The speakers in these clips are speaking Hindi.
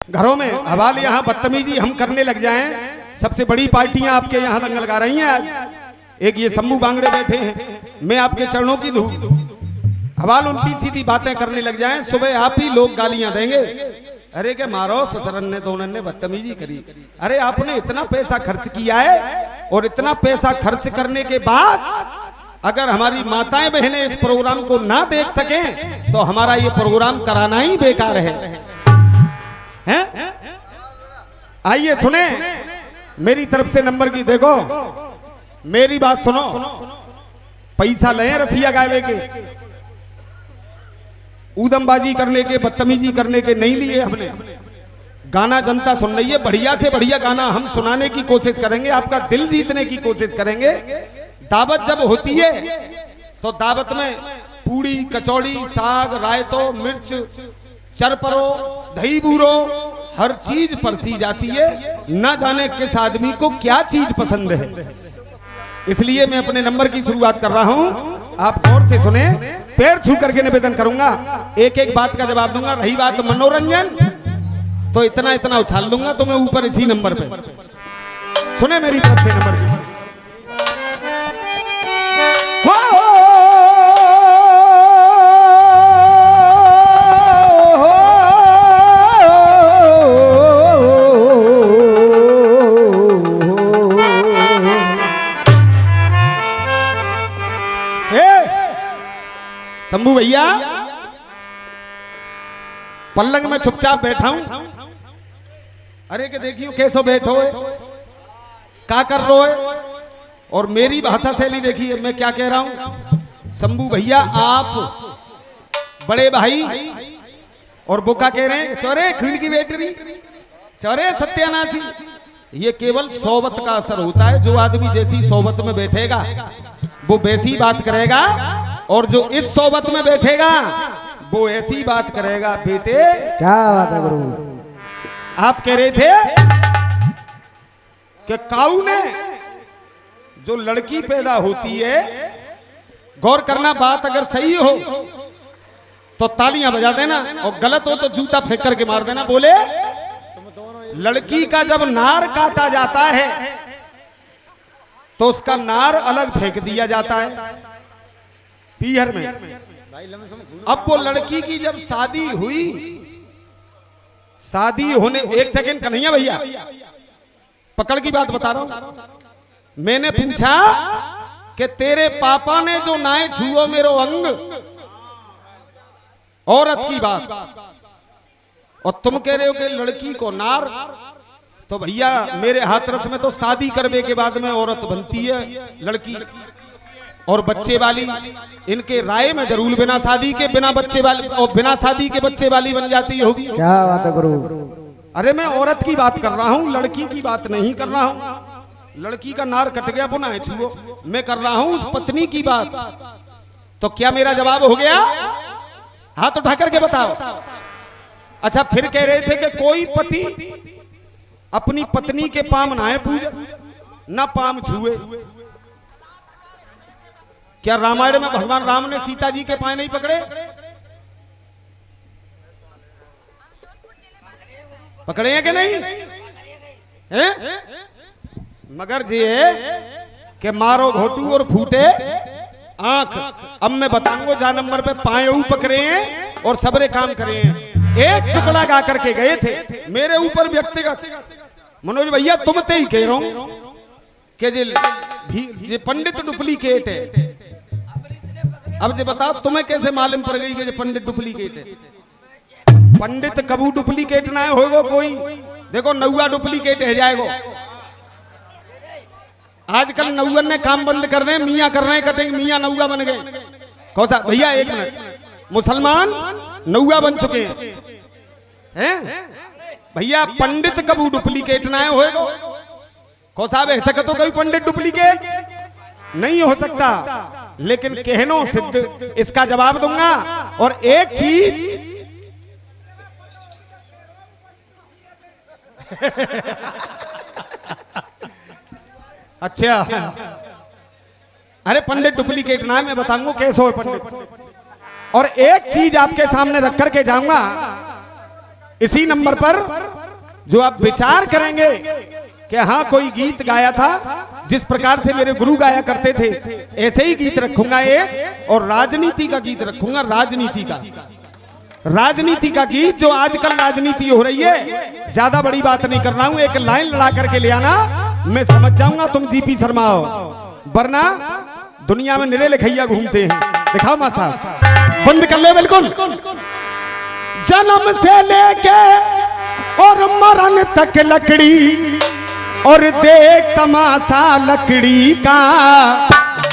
घरों में हवाल यहाँ बदतमीजी हम करने लग जाएं। सबसे बड़ी पार्टियां आपके यहाँ दंगल लगा रही हैं आज। एक ये शंभू बांगड़े बैठे हैं, मैं आपके चरणों की धूल हवाल उल्टी सीधी बातें करने लग जाएं, सुबह आप ही लोग गालियां देंगे। अरे के मारो ससुरन ने तो उन्होंने बदतमीजी करी। अरे आपने इतना पैसा खर्च किया है और इतना पैसा खर्च करने के बाद अगर हमारी माताएं बहनें इस प्रोग्राम को ना देख सकें तो हमारा ये प्रोग्राम कराना ही बेकार है। हैं? आइए सुने मेरी तरफ से नंबर की, देखो मेरी बात सुनो, पैसा ले रसिया गावे के, ऊदमबाजी करने के, बदतमीजी करने के नहीं लिए हमने। गाना जनता सुन रही है, बढ़िया से बढ़िया गाना हम सुनाने की कोशिश करेंगे, आपका दिल जीतने की कोशिश करेंगे। दावत जब होती है तो दावत में पूड़ी कचौड़ी साग रायतो मिर्च चरपरो दही बूरो हर चीज परसी जाती है। न जाने किस आदमी को क्या चीज पसंद है। इसलिए मैं अपने नंबर की शुरुआत कर रहा हूं, आप गौर से सुने, पैर छू करके निवेदन करूंगा, एक एक बात का जवाब दूंगा। रही बात मनोरंजन तो इतना इतना उछाल दूंगा तो मैं ऊपर इसी नंबर पे। सुने मेरी तरफ से नंबर की। शंभू भैया पल्लंग में चुपचाप बैठा हूं। अरे के देखियो कैसो बैठो है, क्या कर रो है, और मेरी भाषा शैली देखिए मैं क्या कह रहा हूं। शंभू भैया आप बड़े भाई और बुका कह रहे हैं चौरे खून की बैटरी, चौरे सत्यानाशी। ये केवल सोबत का असर होता है। जो आदमी जैसी सोबत में बैठेगा वो वैसी बात करेगा, और जो इस सोबत में बैठेगा वो ऐसी बात करेगा। बेटे क्या बात है गुरु, आप कह रहे थे कि काऊ ने जो लड़की पैदा होती है, गौर करना बात अगर सही हो तो तालियां बजा देना और गलत हो तो जूता फेंक करके मार देना। बोले लड़की का जब नार काटा जाता है तो उसका नार अलग फेंक दिया जाता है पीहर में। अब वो लड़की की जब शादी हुई, शादी होने, एक सेकंड कन्हैया भैया पकड़ की बात बता रहा हूं। मैंने पूछा कि तेरे पापा ने जो नाए छुओ मेरो अंग, औरत की बात, और तुम कह रहे हो कि लड़की को नार। तो भैया मेरे हाथरस में तो शादी करने के बाद में औरत बनती है लड़की, और बच्चे वाली इनके राय में जरूर बिना शादी के बिना बच्चे वाली और बिना शादी के बच्चे वाली बन जाती होगी। क्या बात है गुरु। अरे मैं औरत की बात कर रहा हूँ, लड़की की बात नहीं कर रहा हूँ। लड़की का नार कट गया पुनः छुओ, मैं कर रहा हूँ उस पत्नी की बात। तो क्या मेरा जवाब हो गया? हाथ उठा करके बताओ। अच्छा फिर कह रहे थे कि कोई पति अपनी पत्नी के पाम नहाए पूजा ना पाम छुए। क्या रामायण में भगवान राम ने सीता जी के पाए नहीं पकड़े? पकड़े हैं कि नहीं हैं? मगर ये कि मारो घोटू और फूटे आंख। अब मैं बताऊंगा जा नंबर पे पाए पकड़े हैं और सबरे काम करे हैं। एक टुकड़ा गा करके गए थे मेरे ऊपर व्यक्तिगत। मनोज भैया तुम ते ही कह रहा हूं कि ये पंडित डुप्लीकेट है। अब जो बताओ तुम्हें कैसे मालूम पड़ गई कि ये पंडित डुप्लीकेट है? पंडित कबू डुप्लीकेट ना होगा कोई। देखो नौआ डुप्लीकेट है जाएगो। आजकल नौवन ने काम बंद कर दे, मियाँ कर रहे हैं कटिंग, मियाँ नौआ बन गए। कौन सा भैया एक मिनट, मुसलमान नौआ बन चुके हैं भैया। पंडित कबू डुप्लीकेट ना होएगा। कौन साहब ऐसा तो कोई पंडित डुप्लीकेट नहीं हो सकता, लेकिन कहनो सिद्ध इसका जवाब दूंगा। और एक चीज अच्छा, अरे पंडित डुप्लीकेट ना है, मैं बताऊंगा कैसे हो पंडित। और एक चीज आपके सामने रख करके जाऊंगा इसी नंबर पर जो आप विचार करेंगे कि हाँ कोई गीत गाया था जिस प्रकार से मेरे गुरु गाया करते थे, ऐसे ही गीत रखूंगा एक, और राजनीति का गीत रखूंगा, राजनीति का गीत, जो आजकल राजनीति हो रही है। ज्यादा बड़ी बात नहीं कर रहा हूं, एक लाइन लड़ा करके ले आना, मैं समझ जाऊंगा तुम जीपी शर्मा हो, वरना दुनिया में निरे लिखैया घूमते हैं। दिखाओ मां साहब, बंद कर ले बिल्कुल। जन्म से लेके और मरण तक लकड़ी, और देख तमाशा लकड़ी का,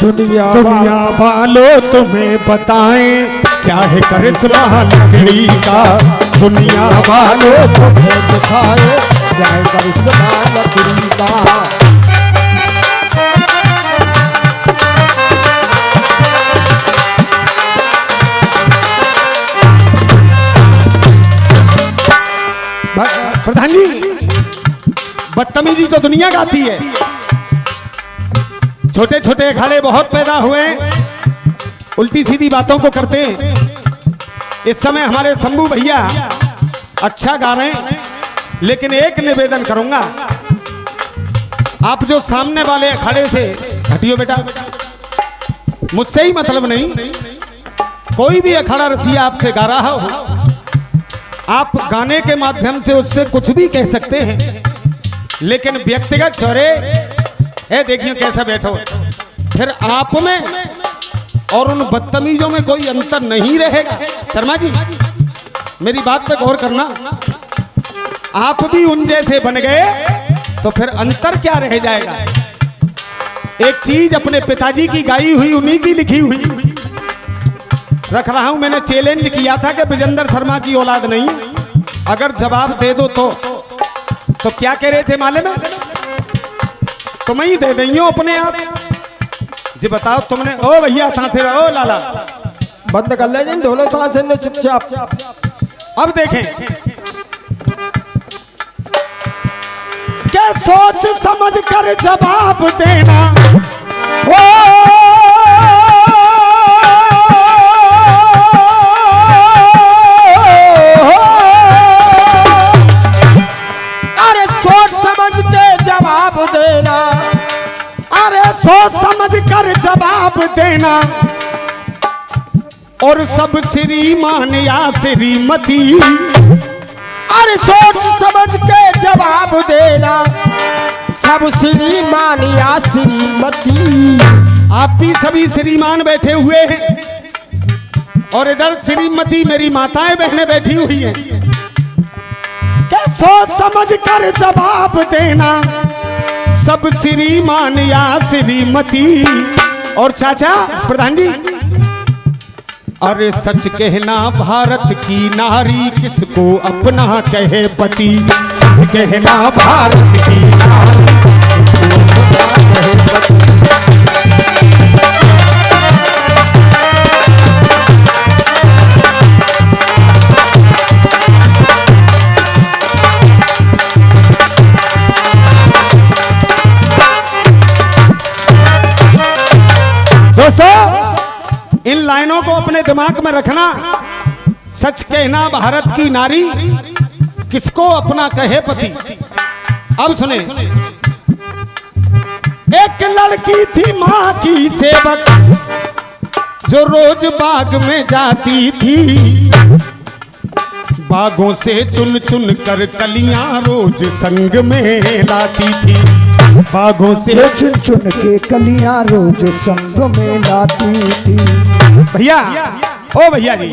दुनिया वालों तुम्हें बताएं क्या है करिश्मा लकड़ी का, दुनिया वालों तुम्हें दिखाए क्या है करिश्मा लकड़ी का। प्रधान जी, बदतमीजी तो दुनिया गाती है। छोटे छोटे अखाड़े बहुत पैदा हुए, उल्टी सीधी बातों को करते हैं। इस समय हमारे शंभू भैया अच्छा गा रहे हैं, लेकिन एक निवेदन करूंगा, आप जो सामने वाले अखाड़े से हटियो बेटा, मुझसे ही मतलब नहीं, कोई भी अखाड़ा रसिया आपसे गा रहा हो, आप गाने के माध्यम से उससे कुछ भी कह सकते हैं, लेकिन व्यक्तिगत चौरे ए देखिए कैसा बैठो, फिर आप में और उन बदतमीजों में कोई अंतर नहीं रहेगा। शर्मा जी मेरी बात पे गौर करना, आप भी उन जैसे बन गए तो फिर अंतर क्या रह जाएगा। एक चीज अपने पिताजी की गाई हुई, उन्हीं की लिखी हुई रख रहा हूं। मैंने चैलेंज किया था कि विजेंद्र शर्मा की औलाद नहीं, अगर जवाब दे दो तो क्या कह रहे थे मालूम है, तुम ही दे दई हो अपने आप जी। बताओ तुमने, ओ भैया सांसे, ओ लाला बंद कर ले जिन ढोलो था से चुपचाप। अब देखें क्या सोच समझ कर जवाब देना, ओ देना, अरे सोच समझ कर जवाब देना, और सब श्रीमान या श्रीमती, अरे सोच समझ के जवाब देना, सब श्रीमान या श्रीमती। आप भी सभी श्रीमान बैठे हुए हैं, और इधर श्रीमती मेरी माताएं बहनें बैठी हुई हैं। क्या सोच समझ कर जवाब देना, सब श्रीमान या श्रीमती। और चाचा प्रधान जी, अरे सच कहना भारत की नारी, किसको अपना कहे पति, सच कहना भारत की नारी, किसको अपना कहे पति। दोस्तों इन लाइनों को अपने दिमाग में रखना, सच कहना भारत की नारी, किसको अपना कहे पति। अब सुने, एक लड़की थी माँ की सेवक, जो रोज बाग में जाती थी, बागों से चुन चुन कर कलियां रोज संग में लाती थी, बागों से चुन चुन के कलियां रोज संग में लाती थी। भैया, ओ भैया जी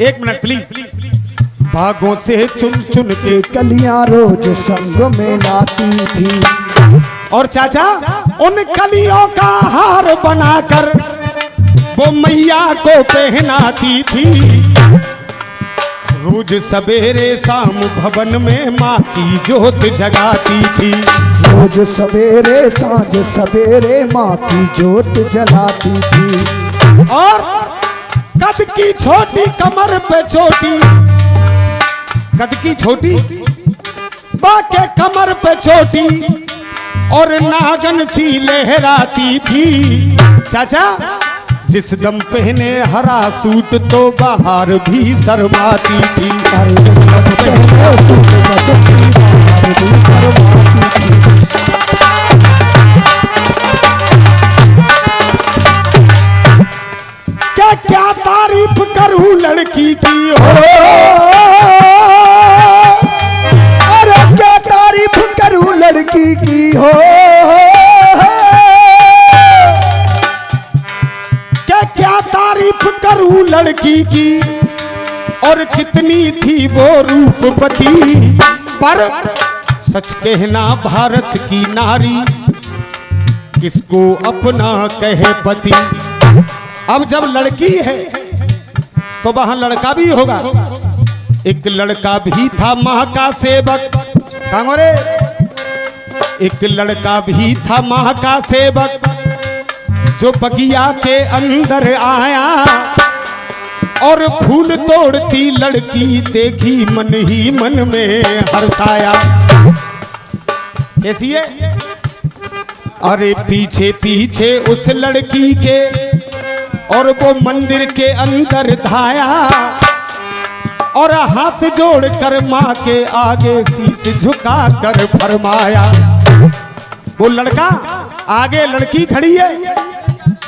एक मिनट प्लीज, बागों से चुन चुन के कलियां रोज संग में लाती थी, और चाचा उन कलियों का हार बनाकर वो मैया को पहनाती थी, रोज सवेरे शाम भवन में माँ की जोत जगाती थी, रोज सवेरे सांझ सवेरे माँ की जोत जलाती थी। और कद की छोटी कमर पे चोटी, कद की छोटी बाके कमर पे चोटी, और नागन सी लहराती थी। चाचा जिस दम पहने हरा सूट तो बाहर भी शर्माती थी, जिस दम पहने सूट लड़की की और कितनी थी वो रूपवती, पर सच कहना भारत की नारी किसको अपना कहे पति। अब जब लड़की है तो वहां लड़का भी होगा। एक लड़का भी था माँ का सेवक, कहां रे? एक लड़का भी था माँ का सेवक जो बगिया के अंदर आया और फूल तोड़ती लड़की देखी मन ही मन में हर्षाया। कैसी है? अरे पीछे पीछे उस लड़की के और वो मंदिर के अंदर धाया और हाथ जोड़कर माँ के आगे शीश झुका कर फरमाया। वो लड़का आगे लड़की खड़ी है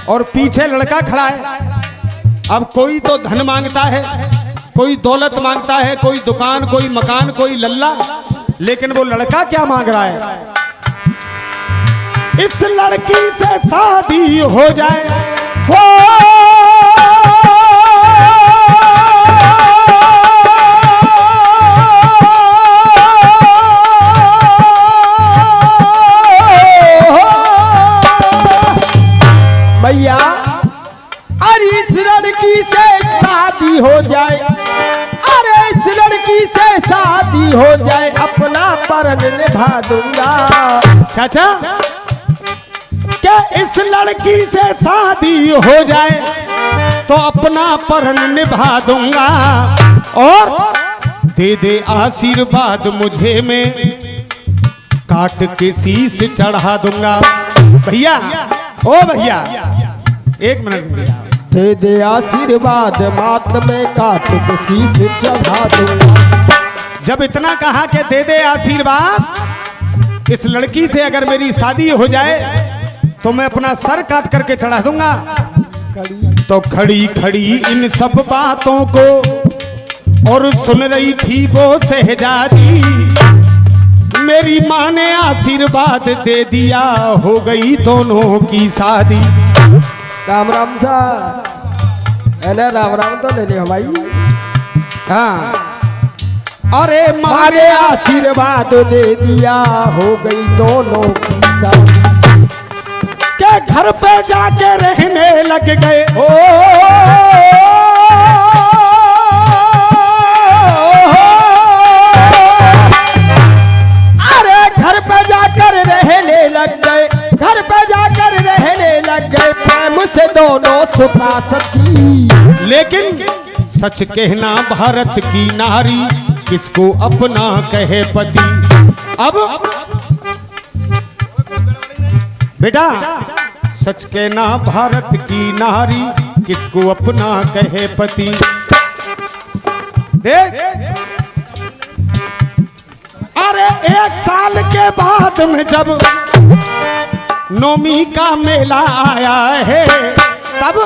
और पीछे लड़का खड़ा है। अब कोई तो धन मांगता है, कोई दौलत मांगता है, कोई दुकान, कोई मकान, कोई लल्ला, लेकिन वो लड़का क्या मांग रहा है? इस लड़की से शादी हो जाए, हो भैया, अरे इस लड़की से शादी हो जाए, अरे इस लड़की से शादी हो जाए, अपना परण निभा दूंगा। चाचा, क्या इस लड़की से शादी हो जाए तो अपना परण निभा दूंगा और दे दे आशीर्वाद मुझे, मैं काट के शीश चढ़ा दूंगा। भैया, ओ भैया, एक मिनट भैया, दे दे आशीर्वाद मात में काट के शीश चढ़ा दूंगा। जब इतना कहा कि दे दे आशीर्वाद, इस लड़की से अगर मेरी शादी हो जाए तो मैं अपना सर काट करके चढ़ा दूंगा। तो खड़ी खड़ी इन सब बातों को और सुन रही थी वो शहजादी, मेरी माँ ने आशीर्वाद दे दिया, हो गई दोनों की शादी। राम राम सा है, राम राम तो ले लियो भाई। हाँ, अरे माँ ने आशीर्वाद दे दिया, हो गई दोनों की शादी। के घर पे जाके रहने लग गए, ओ अरे घर पे जाकर रहने लग गए, घर पे जाकर रहने लग गए, प्रेम से दोनों सुता सकी। लेकिन सच कहना भारत की नारी किसको अपना कहे पति। अब बेटा, सच कहना भारत की नारी किसको अपना कहे पति। देख, अरे 1 साल के बाद में जब नौमी का मेला आया है, तब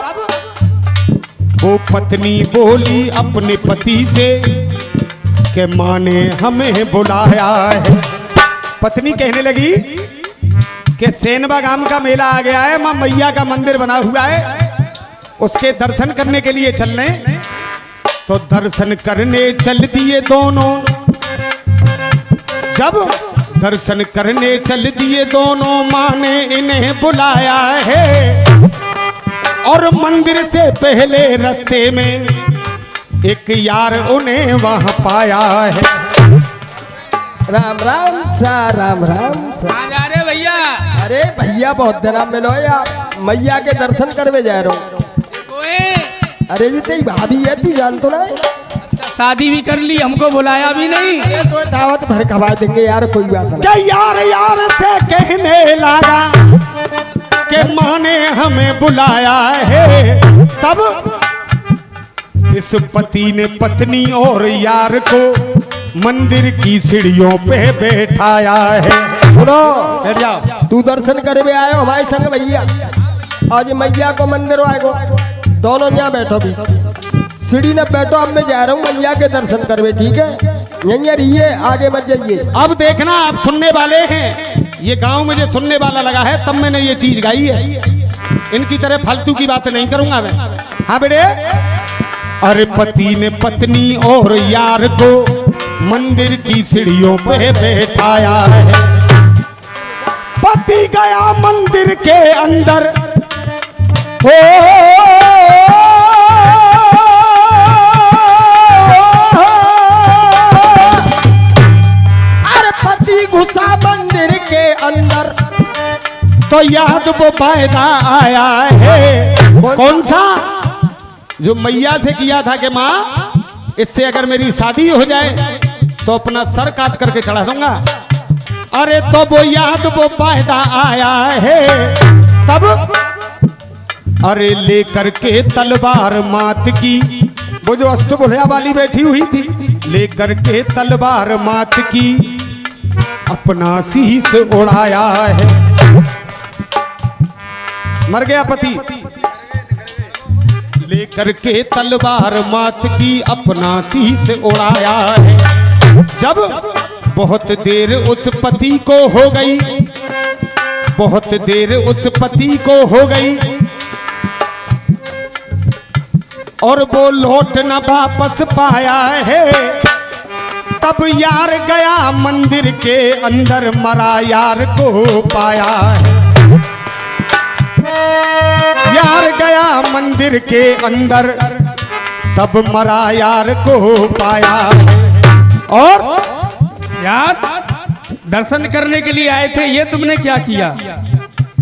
वो पत्नी बोली अपने पति से कि माँ ने हमें बुलाया है। पत्नी कहने लगी कि सेनवा गांव का मेला आ गया है, मां मैया का मंदिर बना हुआ है, उसके दर्शन करने के लिए चल रहे। तो दर्शन करने चल दिए दोनों। जब दर्शन करने चल दिए दोनों, मां ने इन्हें बुलाया है और मंदिर से पहले रास्ते में एक यार उन्हें वहां पाया है। राम राम सा, राम राम सा। कहाँ जा रहे भैया? अरे भैया बहुत दिना मिलो यार, मैया के दर्शन करवे जा रहा हूँ। अरे जी तेरी भाभी है, तू जान तो ना? अच्छा, शादी भी कर ली, हमको बुलाया भी नहीं। अरे तो दावत भर खवा देंगे यार, कोई बात नहीं। क्या यार यार से कहने लगा कि माँ ने हमें बुलाया है। तब इस पति ने पत्नी और यार को मंदिर की सीढ़ियों पे बैठाया है। सुनो, बैठ जाओ। तू दर्शन करवे आयो हमारे संग भैया, आज मैया को मंदिर आएगो, दोनों यहाँ बैठो भी, सीढ़ी न बैठो। अब मैं जा रहा हूँ मैया के दर्शन करवे, ठीक है? यहीं रहिए, आगे मत जाइए। अब देखना, आप सुनने वाले हैं, ये गांव में जो सुनने वाला लगा है, तब मैंने ये चीज गाई है। इनकी तरह फालतू की बात नहीं करूंगा मैं। हाँ बेटे, अरे पति ने पत्नी और यार को मंदिर की सीढ़ियों पे बैठाया है। पति गया मंदिर के अंदर, हो अरे पति घुसा मंदिर के अंदर, तो याद वो वायदा आया है। कौन सा? जो मैया से किया था कि माँ इससे अगर मेरी शादी हो जाए तो अपना सर काट करके चढ़ा दूंगा। अरे तो वो याद वो वायदा आया है तब, अरे लेकर के तलवार मात की, वो जो अष्टभुजा वाली बैठी हुई थी, लेकर के तलवार मात की अपना शीश उड़ाया है। मर गया पति, लेकर के तलवार मात की अपना शीश उड़ाया है। जब बहुत देर उस पति को हो गई, बहुत देर उस पति को हो गई, और वो लौट न वापस पाया है, तब यार गया मंदिर के अंदर, मरा यार को पाया है। यार गया मंदिर के अंदर, तब मरा यार को पाया। और यार दर्शन करने के लिए आए थे, ये तुमने क्या किया?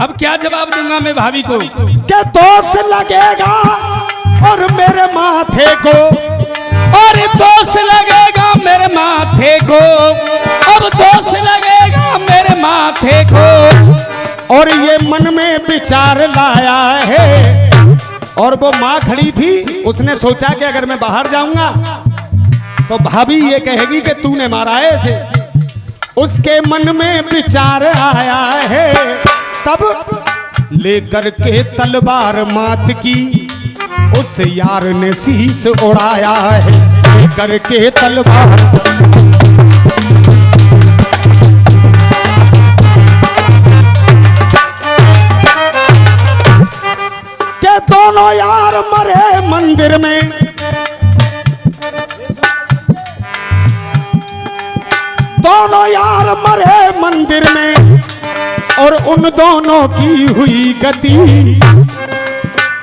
अब क्या जवाब दूंगा मैं भाभी को? क्या दोष लगेगा और मेरे माथे को, और दोष लगेगा मेरे माथे को, अब दोष लगेगा मेरे माथे को। और ये मन में विचार लाया है। और वो माँ खड़ी थी, उसने सोचा कि अगर मैं बाहर जाऊंगा तो भाभी ये कहेगी कि तूने मारा है इसे। उसके मन में विचार आया है, तब लेकर के तलवार मात की उस यार ने शीश उड़ाया है। लेकर के तलवार, के दोनों यार मरे मंदिर में, दोनों यार मरे मंदिर में, और उन दोनों की हुई गति।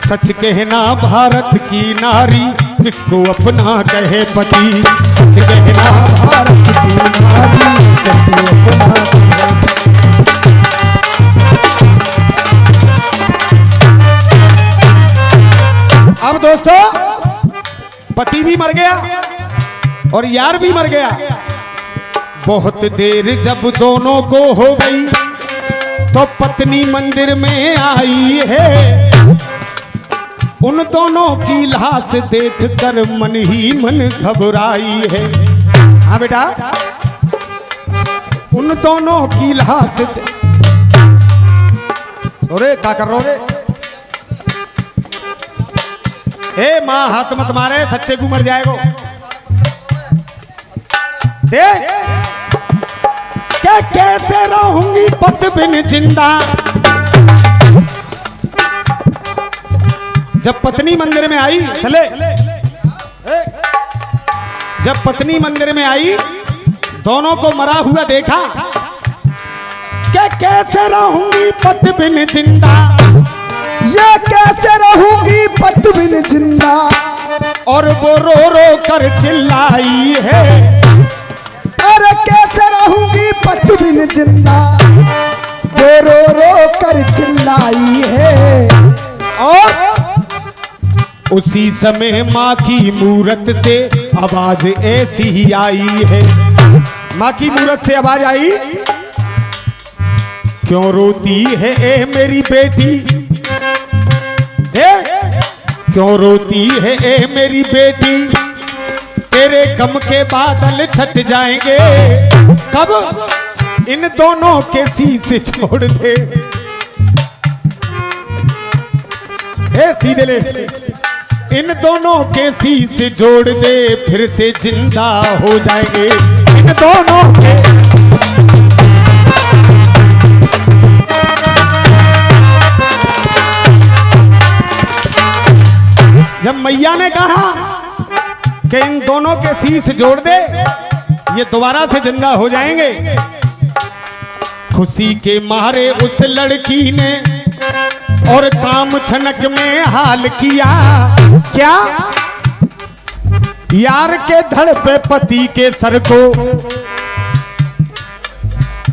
सच कहना भारत की नारी, किसको अपना कहे पति। सच कहना भारत की नारी, किसको अपना कहे पति। अब दोस्तों, पति भी मर गया और यार भी मर गया। बहुत देर जब दोनों को हो गई, तो पत्नी मंदिर में आई है। उन दोनों की लाश देखकर मन ही मन घबराई है। हाँ बेटा, उन दोनों की लाश अरे क्या कर रहे हो रे? ए माँ हाथ मत मारे, सच्चे को मर जाएगो। देख क्या कैसे रहूंगी पत बिन जिंदा। जब पत्नी मंदिर में आई, चले, जब पत्नी मंदिर में आई, दोनों को मरा हुआ देखा, क्या कैसे रहूंगी पत बिन जिंदा, ये कैसे रहूंगी पत बिन जिंदा। और वो रो रो कर चिल्लाई है। अरे कैसे रहूंगी पत बिन जिंदा, वो रो रो कर चिल्लाई है। और उसी समय माँ की मूरत से आवाज ऐसी ही आई है। माँ की मूरत से आवाज आई, क्यों रोती है ए मेरी बेटी, क्यों रोती है ए मेरी बेटी, तेरे गम के बादल छट जाएंगे कब, इन दोनों के शीश छोड़ दे। ए सीधे ले, इन दोनों के शीश जोड़ दे, फिर से जिंदा हो जाएंगे इन दोनों के। जब मैया ने कहा कि इन दोनों के शीश जोड़ दे, ये दोबारा से जिंदा हो जाएंगे। खुशी के मारे उस लड़की ने और काम छनक में हाल किया क्या, यार के धड़ पे पति के सर को,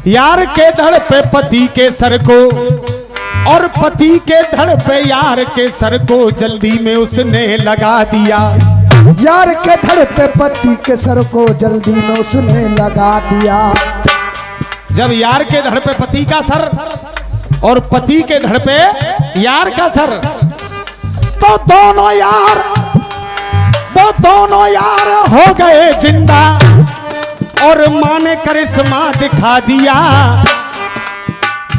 यार के धड़ पे पति के सर को, और पति के धड़ पे यार के सर को जल्दी में उसने लगा दिया। यार के धड़ पे पति के सर को जल्दी में उसने लगा दिया। जब यार के धड़ पे पति का सर और पति के धड़ पे यार का सर, तो दोनों यार, वो दोनों यार हो गए जिंदा और मां ने करिश्मा दिखा दिया।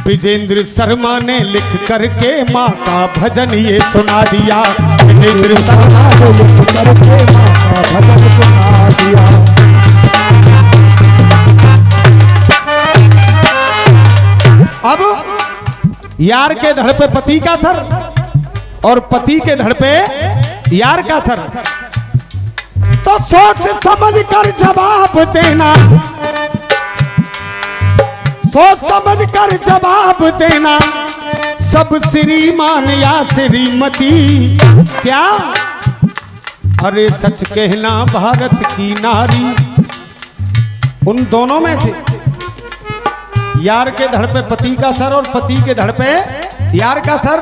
विजेंद्र शर्मा ने लिख करके मां का भजन ये सुना दिया। विजेंद्र शर्मा ने लिख करके मां का भजन सुना दिया। अब यार के धड़ पे पति का सर और पति के धड़ पे यार का सर, तो सोच समझ कर जवाब देना, सोच समझ कर जवाब देना, सब श्रीमान या श्रीमती क्या, अरे सच कहना भारत की नारी। उन दोनों में से यार के धड़ पे पति का सर और पति के धड़ पे यार का सर,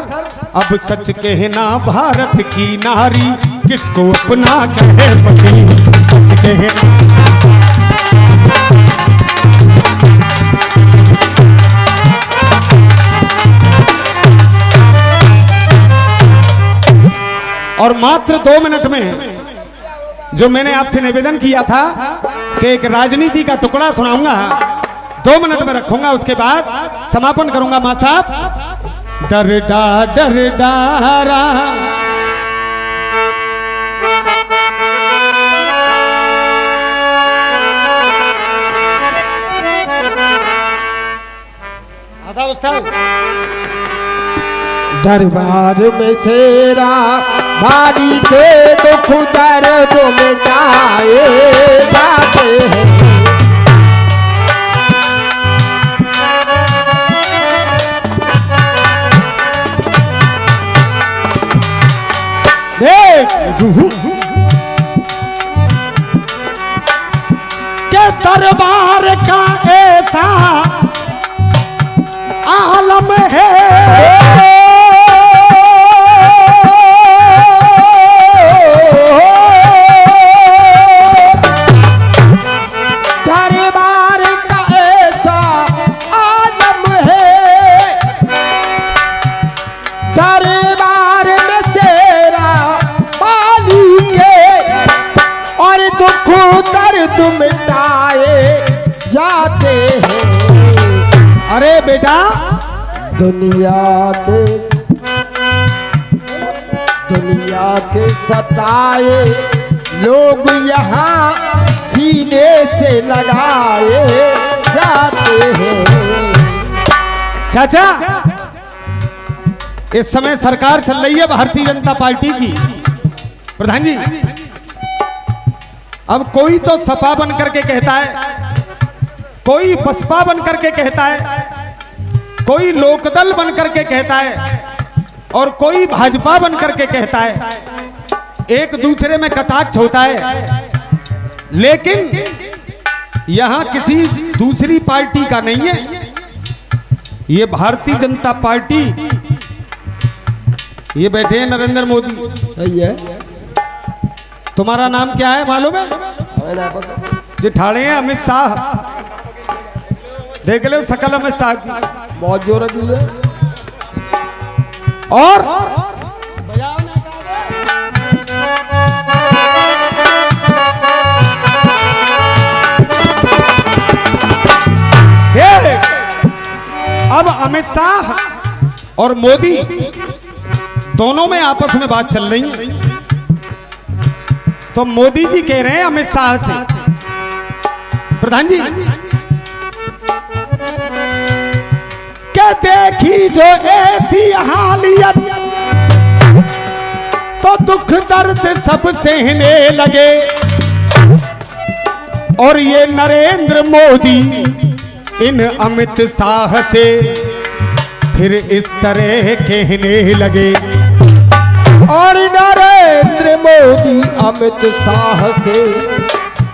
अब सच कहना भारत की नारी, किसको अपना कहे पति, सच कहना। और मात्र 2 मिनट में जो मैंने आपसे निवेदन किया था कि एक राजनीति का टुकड़ा सुनाऊंगा, 2 मिनट में रखूंगा, उसके बाद समापन करूंगा। मां साहब, डरडा डरडारा दरबार में शेरा भारी के दुख दर्द मिटाए जाते हैं। के दरबार का ऐसा आलम है, दरबार का ऐसा आलम है, दरबार में शेरा पाली के और दुख दर्द मिटाए जाते हैं। अरे बेटा, दुनिया के सताए लोग यहाँ सीने से लगाए जाते हैं। चाचा, इस समय सरकार चल रही है भारतीय जनता पार्टी की। प्रधान जी, अब कोई तो सपा बन करके कहता है, कोई बसपा बन करके कहता है, कोई लोकदल बन करके कहता है और कोई भाजपा बन करके कहता है। एक दूसरे में कटाक्ष होता है, लेकिन यहां किसी दूसरी पार्टी का नहीं है। ये भारतीय जनता पार्टी, ये बैठे हैं नरेंद्र मोदी। सही है। तुम्हारा नाम क्या है मालूम है? जो ठाड़े हैं अमित शाह, देख लो सकल अमित शाह की, बहुत जोर की है। और अब अमित शाह और मोदी दोनों में आपस में बात चल रही है। तो मोदी जी कह रहे हैं अमित शाह से, प्रधान जी, क्या देखी जो ऐसी हालियत तो वो दुख दर्द सब सहने लगे। और ये नरेंद्र मोदी इन अमित शाह से फिर इस तरह कहने लगे। और नरेंद्र मोदी अमित शाह से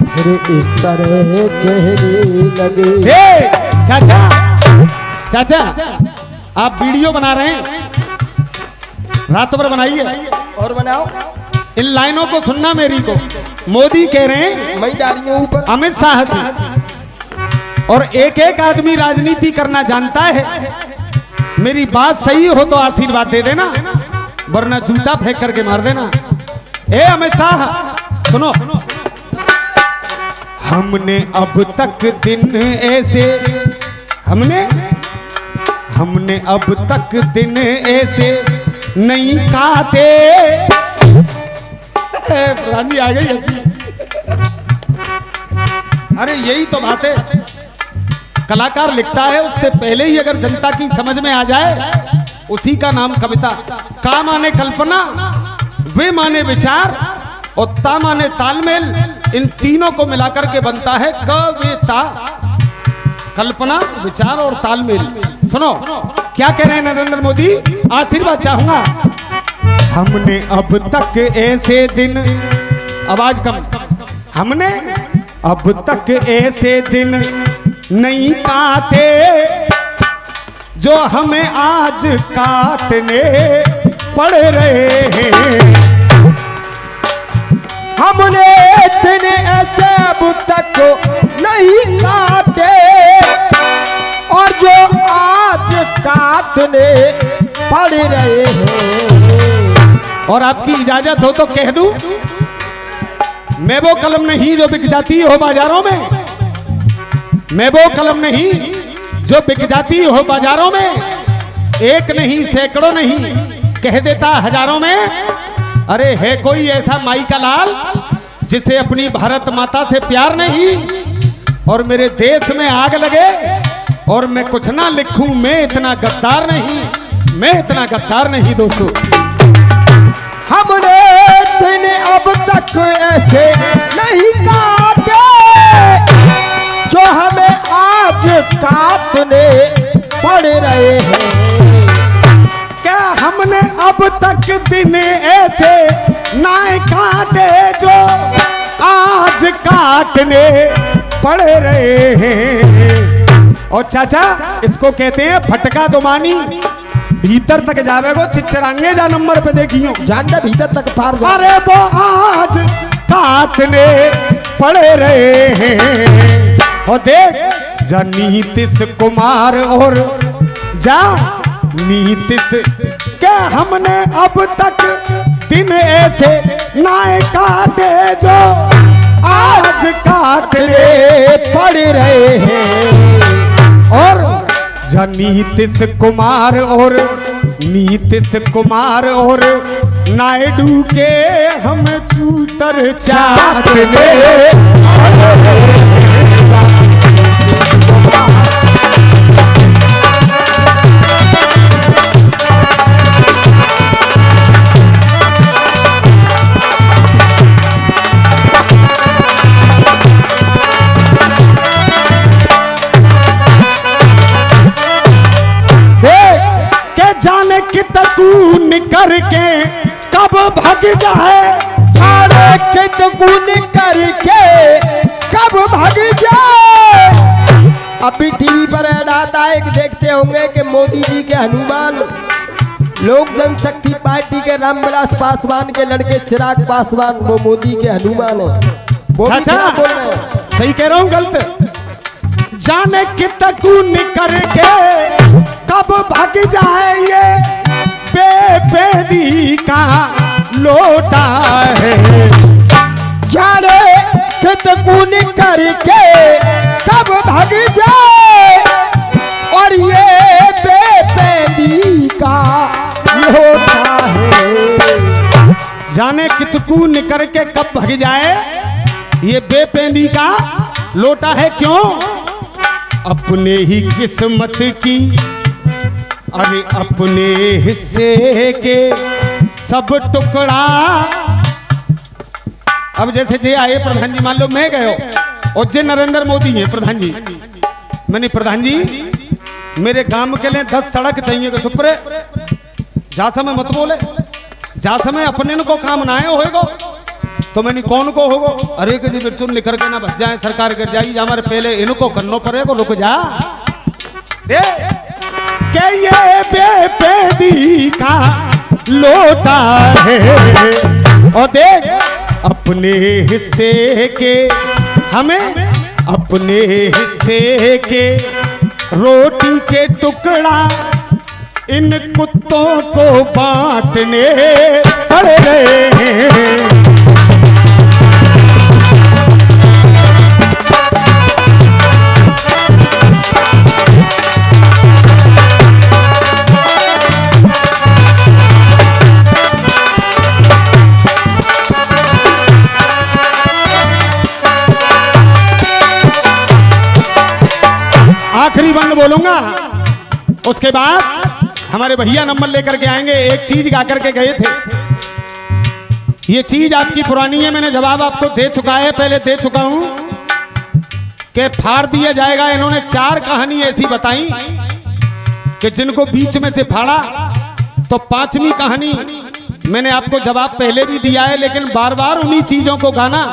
फिर इस तरह कहने लगे। हे चाचा, चाचा आप वीडियो बना रहे हैं, रात भर बनाइए और बनाओ। इन लाइनों को सुनना मेरी को। मोदी कह रहे हैं मैं डाली हूं ऊपर अमित शाह से, और एक एक आदमी राजनीति करना जानता है। मेरी बात सही हो तो आशीर्वाद दे देना, वरना जूता फेंक करके मार देना। ए अमित शाह सुनो, हमने अब तक दिन ऐसे हमने अब तक दिन ऐसे नहीं काटे। पुरानी आ गई ऐसी। अरे यही तो बात है, कलाकार लिखता है उससे पहले ही अगर जनता की समझ में आ जाए, उसी का नाम कविता। का माने कल्पना, वे माने विचार, और ता माने तालमेल। इन तीनों को मिलाकर के बनता है कविता। कल्पना, विचार और तालमेल। सुनो क्या कह रहे हैं नरेंद्र मोदी, आशीर्वाद चाहूंगा। हमने अब तक ऐसे दिन, आवाज कम, हमने अब तक ऐसे दिन नहीं काटे जो हमें आज काटने पड़ रहे हैं। हमने दिन ऐसे अब तक नहीं काटे और जो आज काटने पड़ रहे हैं। और आपकी इजाजत हो तो कह दूं, मैं वो कलम नहीं जो बिक जाती हो बाजारों में, मैं वो कलम नहीं जो बिक जाती हो बाजारों में। एक नहीं सैकड़ों नहीं, कह देता हजारों में। अरे है कोई ऐसा माई का लाल जिसे अपनी भारत माता से प्यार नहीं। और मेरे देश में आग लगे और मैं कुछ ना लिखूं, मैं इतना गद्दार नहीं, मैं इतना गद्दार नहीं दोस्तों। हमने दिन अब तक ऐसे नहीं काटे जो हमें आज काटने पड़ रहे हैं। क्या हमने अब तक दिन ऐसे ना काटे जो आज काटने पड़ रहे हैं। और चाचा इसको कहते हैं फटका दुमानी। भीतर तक जावे को चिचरांगे जा नंबर पे देखियो, जानता भीतर तक पार जा। अरे वो आज काटने पड़ रहे हैं। और देख जा नीतीश कुमार और जा नीतीश, क्या हमने अब तक दिन ऐसे ना काटे जो आज काटने पड़ रहे हैं। और जा नीतीश कुमार और नायडू के हम चूतर चाटने। जाने कि तकून करके कब भाग जाए, जाने कि तकून करके कब भाग जाए। अभी टीवी पर ऐड आता है कि देखते होंगे कि मोदी जी के हनुमान लोक जनशक्ति पार्टी के रामविलास पासवान के लड़के चिराग पासवान, वो मोदी के हनुमान है। वो भी क्या बोल रहे हैं? सही कह रहा हूँ गलत? जाने कि तकून करके कब भाग जाए ये बेपेदी का लोटा है। जाने कि तकून करके कब भाग जाए और ये बेपेदी का लोटा है। जाने कितकून करके कब भाग जाए ये बेपेंदी का लोटा है। क्यों? अपने ही किस्मत की, अरे अपने हिस्से के सब टुकड़ा। अब जैसे जे आए प्रधान जी, मान लो मैं गयो और जे नरेंद्र मोदी हैं प्रधान जी, मैंने प्रधान जी मेरे काम के लिए 10 सड़क चाहिए, तो चुप रहे, जा समय मत बोले, जा समय अपने को काम ना आए होएगो तो मैंने कौन को होगो। अरे कि जी बिरचुन लिख के ना बच जाए, सरकार कर जाएगी, हमारे पहले इनको करना पड़ेगा, रुक जा दे के ये बेपेदी का लोटा है, और देख अपने हिस्से के, हमें अपने हिस्से के रोटी के टुकड़ा इन कुत्तों को बांटने पड़ रहे हैं। आखिरी बंद बोलूंगा, उसके बाद हमारे भैया नंबर लेकर के आएंगे। एक चीज गा करके गए थे, ये चीज आपकी पुरानी है, मैंने जवाब आपको दे चुका है, पहले दे चुका हूं कि फाड़ दिया जाएगा। इन्होंने 4 कहानी ऐसी बताई कि जिनको बीच में से फाड़ा, तो 5वीं कहानी मैंने आपको जवाब पहले भी दिया है, लेकिन बार बार उन्हीं चीजों को गाना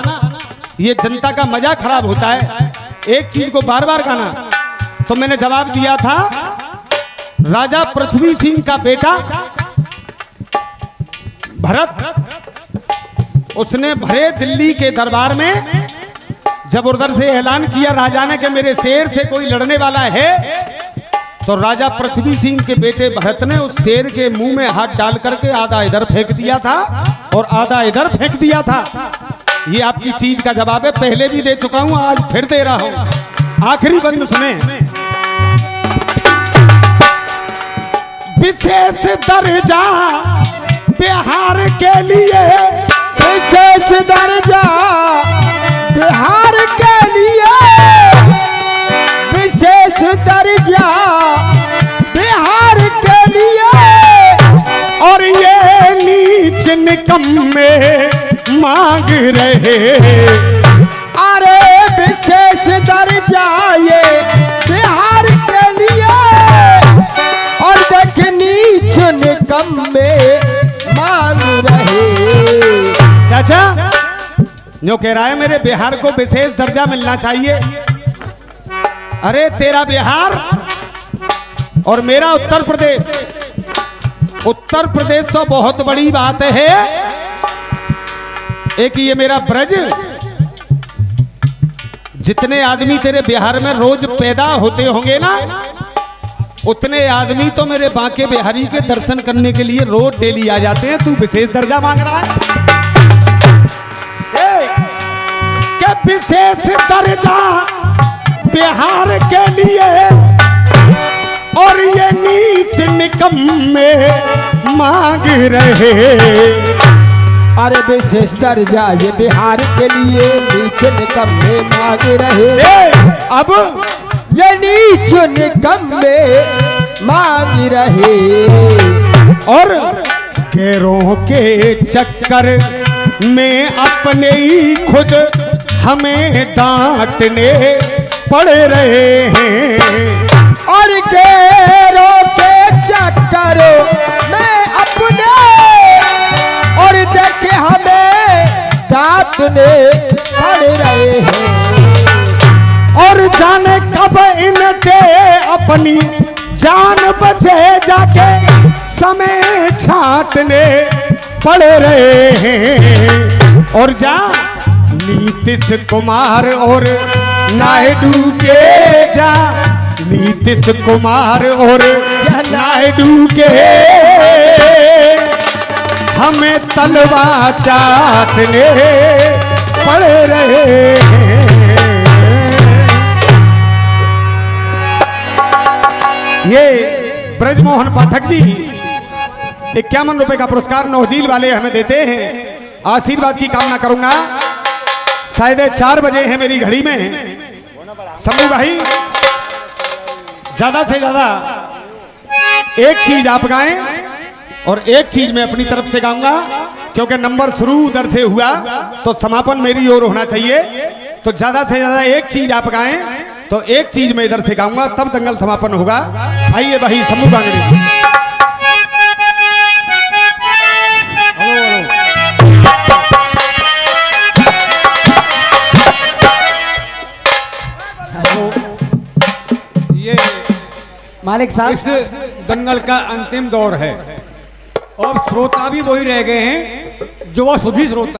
ये जनता का मजा खराब होता है। एक चीज को बार बार गाना, तो मैंने जवाब दिया था राजा पृथ्वी सिंह का बेटा भरत, उसने भरे दिल्ली के दरबार में जब उधर से ऐलान किया राजा ने कि मेरे शेर से कोई लड़ने वाला है, तो राजा पृथ्वी सिंह के बेटे भरत ने उस शेर के मुंह में हाथ डाल करके आधा इधर फेंक दिया था और आधा इधर फेंक दिया था। ये आपकी चीज का जवाब है, पहले भी दे चुका हूं, आज फिर दे रहा हूं। आखिरी बंद सुने। विशेष दर्जा बिहार के लिए, विशेष दर्जा बिहार के लिए, विशेष दर्जा बिहार के लिए, और ये नीच निकम्मे मांग रहे। अरे विशेष दर्जा ये बिहार के लिए, और देख नीच निकम्मे मांग रहे। चाचा जो कह रहा है मेरे बिहार को विशेष दर्जा मिलना चाहिए, अरे तेरा बिहार और मेरा उत्तर प्रदेश, उत्तर प्रदेश तो बहुत बड़ी बात है। एक ये मेरा ब्रज, जितने आदमी तेरे बिहार में रोज पैदा होते होंगे ना, उतने आदमी तो मेरे बांके बिहारी के दर्शन करने के लिए रोज डेली आ जाते हैं। तू विशेष दर्जा मांग रहा है? क्या विशेष दर्जा बिहार के लिए, और ये नीच निकम्मे मांग रहे। अरे विशेष दर्जा ये बिहार के लिए, नीच निकम्मे मांग रहे। अब ये नीच निकम्मे मांग रहे, और गैरों के चक्कर में अपने ही खुद हमें डांटने पड़ रहे हैं। और गैरों के चक्कर में अपने, और देखे हमें डांटने पड़ रहे हैं। और जाने कब इनके अपनी जान बचे जाके समय छाटने पड़ रहे हैं। और जा नीतीश कुमार और नायडू के, जा नीतीश कुमार और नायडू के हमें तलवा चाटने पड़ रहे हैं। ये ब्रजमोहन पाठक जी 51 रुपए का पुरस्कार नौजील वाले हमें देते हैं। आशीर्वाद की कामना करूंगा। शायद 4 बजे है मेरी घड़ी में। शंभू भाई ज्यादा से ज्यादा एक चीज आप गाएं, और एक चीज मैं अपनी तरफ से गाऊंगा, क्योंकि नंबर शुरू उधर से हुआ तो समापन मेरी ओर होना चाहिए, तो ज्यादा से ज्यादा एक चीज आप गाएं, तो एक चीज मैं इधर से गाऊंगा तब दंगल समापन होगा। आइए भाई शंभू बांगड़ी। ये मालिक साहब इस दंगल का अंतिम दौर है और श्रोता भी वही रह गए हैं जो वह सुधी श्रोता